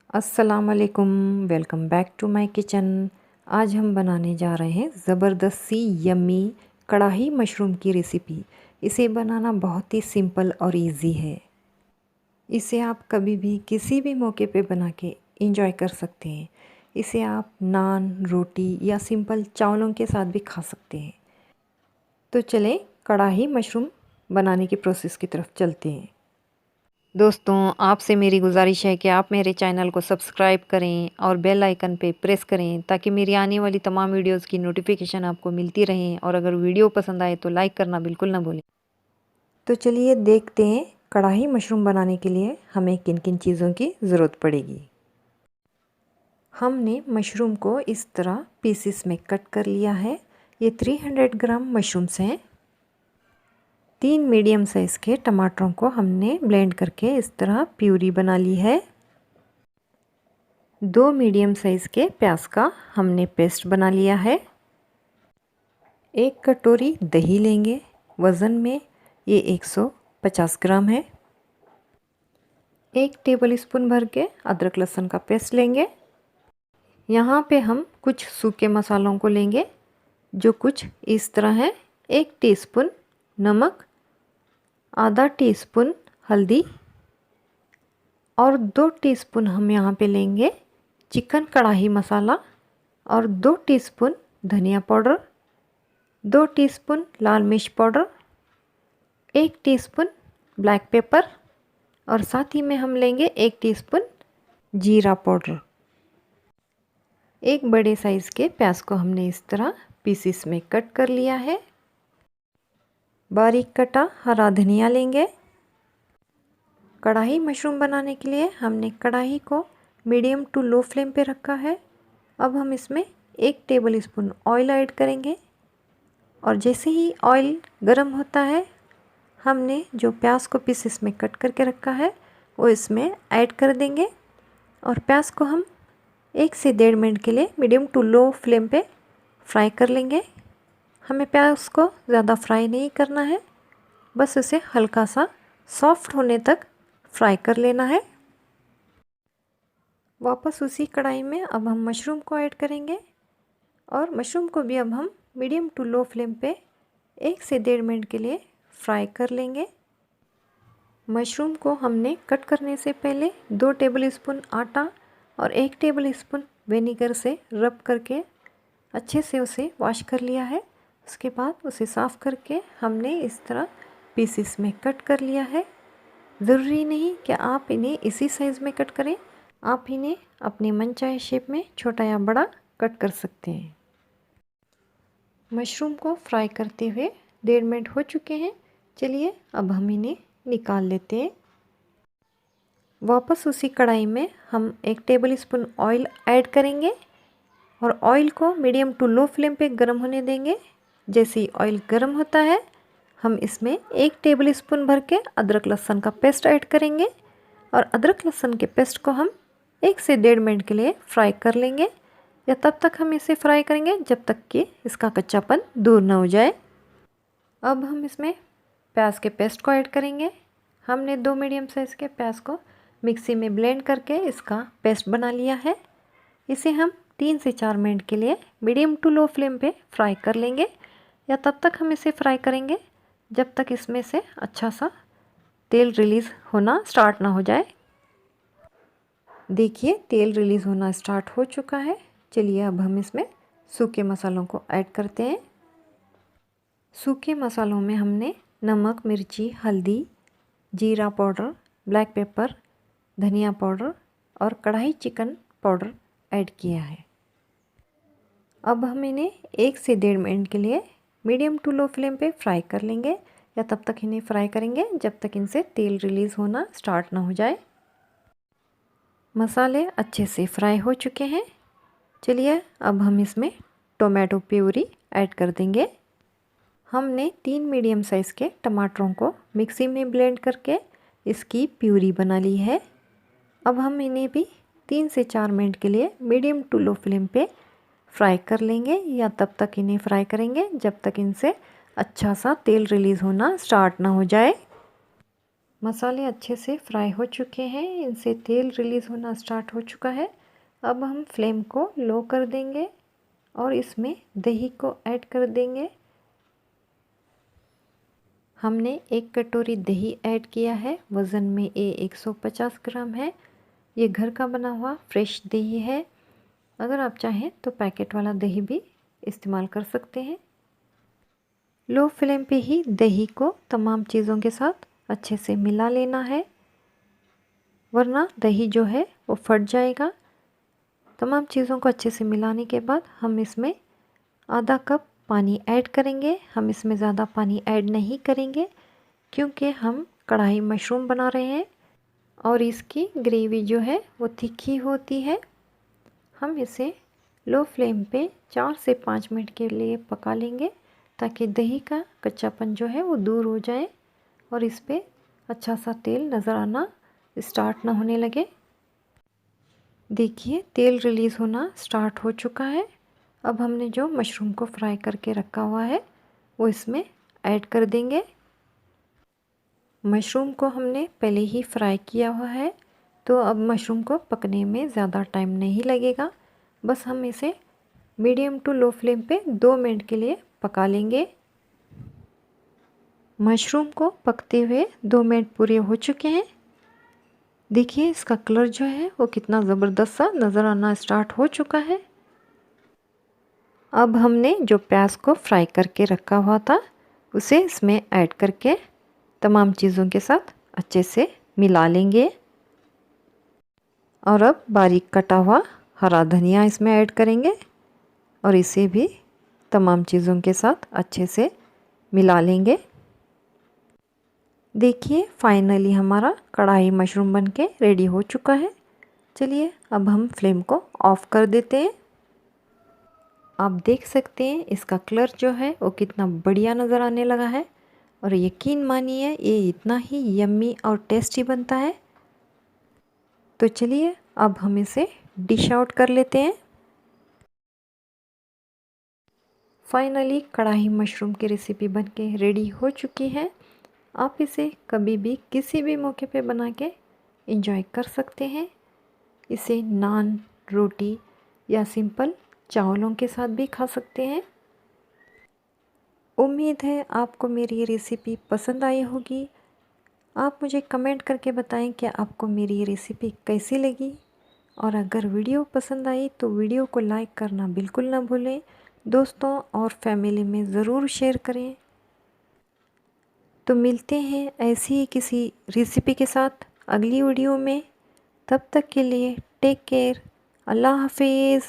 अस्सलाम वालेकुम, welcome back to my kitchen. आज हम बनाने जा रहे हैं ज़बरदस्त सी यम्मी कढ़ाई मशरूम की रेसिपी। इसे बनाना बहुत ही सिंपल और इजी है। इसे आप कभी भी किसी भी मौके पे बना के इंजॉय कर सकते हैं। इसे आप नान, रोटी या सिंपल चावलों के साथ भी खा सकते हैं। तो चलें कढ़ाई मशरूम बनाने की प्रोसेस की तरफ चलते हैं। दोस्तों, आपसे मेरी गुजारिश है कि आप मेरे चैनल को सब्सक्राइब करें और बेल आइकन पे प्रेस करें ताकि मेरी आने वाली तमाम वीडियोस की नोटिफिकेशन आपको मिलती रहें। और अगर वीडियो पसंद आए तो लाइक करना बिल्कुल ना भूलें। तो चलिए देखते हैं कढ़ाई मशरूम बनाने के लिए हमें किन किन चीज़ों की ज़रूरत पड़ेगी। हमने मशरूम को इस तरह पीसेस में कट कर लिया है। ये 300 ग्राम मशरूम्स हैं। 3 मीडियम साइज़ के टमाटरों को हमने ब्लेंड करके इस तरह प्यूरी बना ली है। 2 मीडियम साइज़ के प्याज का हमने पेस्ट बना लिया है। 1 कटोरी दही लेंगे, वज़न में ये 150 ग्राम है। 1 टेबल स्पून भर के अदरक लहसुन का पेस्ट लेंगे। यहाँ पे हम कुछ सूखे मसालों को लेंगे जो कुछ इस तरह है। 1 टीस्पून नमक, आधा टीस्पून हल्दी और 2 टीस्पून हम यहाँ पे लेंगे चिकन कढ़ाई मसाला और 2 टीस्पून धनिया पाउडर, 2 टीस्पून लाल मिर्च पाउडर, 1 टीस्पून ब्लैक पेपर और साथ ही में हम लेंगे 1 टीस्पून जीरा पाउडर। एक बड़े साइज़ के प्याज को हमने इस तरह पीसेस में कट कर लिया है। बारीक कटा हरा धनिया लेंगे। कढ़ाई मशरूम बनाने के लिए हमने कढ़ाई को मीडियम टू लो फ्लेम पे रखा है। अब हम इसमें 1 टेबल स्पून ऑयल ऐड करेंगे और जैसे ही ऑयल गर्म होता है हमने जो प्याज को पीसेस में कट करके रखा है वो इसमें ऐड कर देंगे और प्याज को हम 1 से 1.5 मिनट के लिए मीडियम टू लो फ्लेम पे फ्राई कर लेंगे। हमें प्याज को ज़्यादा फ्राई नहीं करना है, बस इसे हल्का सा सॉफ्ट होने तक फ्राई कर लेना है। वापस उसी कढ़ाई में अब हम मशरूम को ऐड करेंगे और मशरूम को भी अब हम मीडियम टू लो फ्लेम पे 1 से 1.5 मिनट के लिए फ्राई कर लेंगे। मशरूम को हमने कट करने से पहले 2 टेबल स्पून आटा और 1 टेबल स्पून विनेगर से रब करके अच्छे से उसे वॉश कर लिया है। उसके बाद उसे साफ़ करके हमने इस तरह पीसेस में कट कर लिया है। ज़रूरी नहीं कि आप इन्हें इसी साइज़ में कट करें, आप इन्हें अपने मनचाहे शेप में छोटा या बड़ा कट कर सकते हैं। मशरूम को फ्राई करते हुए 1.5 मिनट हो चुके हैं। चलिए अब हम इन्हें निकाल लेते हैं। वापस उसी कढ़ाई में हम 1 टेबल स्पून ऑयल ऐड करेंगे और ऑयल को मीडियम टू लो फ्लेम पे गर्म होने देंगे। जैसे ही ऑयल गर्म होता है हम इसमें 1 टेबल स्पून भर के अदरक लहसुन का पेस्ट ऐड करेंगे और अदरक लहसुन के पेस्ट को हम 1 से 1.5 मिनट के लिए फ्राई कर लेंगे या तब तक हम इसे फ्राई करेंगे जब तक कि इसका कच्चापन दूर ना हो जाए। अब हम इसमें प्याज के पेस्ट को ऐड करेंगे। हमने 2 मीडियम साइज़ के प्याज को मिक्सी में ब्लेंड करके इसका पेस्ट बना लिया है। इसे हम 3 से 4 मिनट के लिए मीडियम टू लो फ्लेम पे फ्राई कर लेंगे या तब तक हम इसे फ्राई करेंगे जब तक इसमें से अच्छा सा तेल रिलीज़ होना स्टार्ट ना हो जाए। देखिए तेल रिलीज़ होना स्टार्ट हो चुका है। चलिए अब हम इसमें सूखे मसालों को ऐड करते हैं। सूखे मसालों में हमने नमक, मिर्ची, हल्दी, जीरा पाउडर, ब्लैक पेपर, धनिया पाउडर और कढ़ाई चिकन पाउडर ऐड किया है। अब हम इन्हें 1 से 1.5 मिनट के लिए मीडियम टू लो फ्लेम पे फ्राई कर लेंगे या तब तक इन्हें फ्राई करेंगे जब तक इनसे तेल रिलीज़ होना स्टार्ट ना हो जाए। मसाले अच्छे से फ्राई हो चुके हैं। चलिए अब हम इसमें टोमेटो प्यूरी ऐड कर देंगे। हमने 3 मीडियम साइज़ के टमाटरों को मिक्सी में ब्लेंड करके इसकी प्यूरी बना ली है। अब हम इन्हें भी 3 से 4 मिनट के लिए मीडियम टू लो फ्लेम पे फ्राई कर लेंगे या तब तक इन्हें फ्राई करेंगे जब तक इनसे अच्छा सा तेल रिलीज़ होना स्टार्ट ना हो जाए। मसाले अच्छे से फ्राई हो चुके हैं, इनसे तेल रिलीज़ होना स्टार्ट हो चुका है। अब हम फ्लेम को लो कर देंगे और इसमें दही को ऐड कर देंगे। हमने 1 कटोरी दही ऐड किया है। वज़न में ये 150 ग्राम है। ये घर का बना हुआ फ्रेश दही है। अगर आप चाहें तो पैकेट वाला दही भी इस्तेमाल कर सकते हैं। लो फ्लेम पे ही दही को तमाम चीज़ों के साथ अच्छे से मिला लेना है, वरना दही जो है वो फट जाएगा। तमाम चीज़ों को अच्छे से मिलाने के बाद हम इसमें आधा कप पानी ऐड करेंगे। हम इसमें ज़्यादा पानी ऐड नहीं करेंगे क्योंकि हम कढ़ाई मशरूम बना रहे हैं और इसकी ग्रेवी जो है वो थिक ही होती है। हम इसे लो फ्लेम पे 4 से 5 मिनट के लिए पका लेंगे ताकि दही का कच्चापन जो है वो दूर हो जाए और इस पे अच्छा सा तेल नज़र आना स्टार्ट ना होने लगे। देखिए तेल रिलीज़ होना स्टार्ट हो चुका है। अब हमने जो मशरूम को फ्राई करके रखा हुआ है वो इसमें ऐड कर देंगे। मशरूम को हमने पहले ही फ्राई किया हुआ है तो अब मशरूम को पकने में ज़्यादा टाइम नहीं लगेगा। बस हम इसे मीडियम टू लो फ्लेम पे 2 मिनट के लिए पका लेंगे। मशरूम को पकते हुए 2 मिनट पूरे हो चुके हैं। देखिए इसका कलर जो है वो कितना ज़बरदस्त सा नज़र आना स्टार्ट हो चुका है। अब हमने जो प्याज को फ्राई करके रखा हुआ था उसे इसमें ऐड करके तमाम चीज़ों के साथ अच्छे से मिला लेंगे और अब बारीक कटा हुआ हरा धनिया इसमें ऐड करेंगे और इसे भी तमाम चीज़ों के साथ अच्छे से मिला लेंगे। देखिए फाइनली हमारा कढ़ाई मशरूम बनके रेडी हो चुका है। चलिए अब हम फ्लेम को ऑफ़ कर देते हैं। आप देख सकते हैं इसका कलर जो है वो कितना बढ़िया नज़र आने लगा है और यकीन मानिए ये इतना ही यम्मी और टेस्टी बनता है। तो चलिए अब हम इसे डिश आउट कर लेते हैं। फाइनली कढ़ाई मशरूम की रेसिपी बनके रेडी हो चुकी है। आप इसे कभी भी किसी भी मौके पे बना के एंजॉय कर सकते हैं। इसे नान, रोटी या सिंपल चावलों के साथ भी खा सकते हैं। उम्मीद है आपको मेरी ये रेसिपी पसंद आई होगी। आप मुझे कमेंट करके बताएं कि आपको मेरी ये रेसिपी कैसी लगी और अगर वीडियो पसंद आई तो वीडियो को लाइक करना बिल्कुल ना भूलें। दोस्तों और फैमिली में ज़रूर शेयर करें। तो मिलते हैं ऐसी ही किसी रेसिपी के साथ अगली वीडियो में। तब तक के लिए टेक केयर। अल्लाह हाफिज़।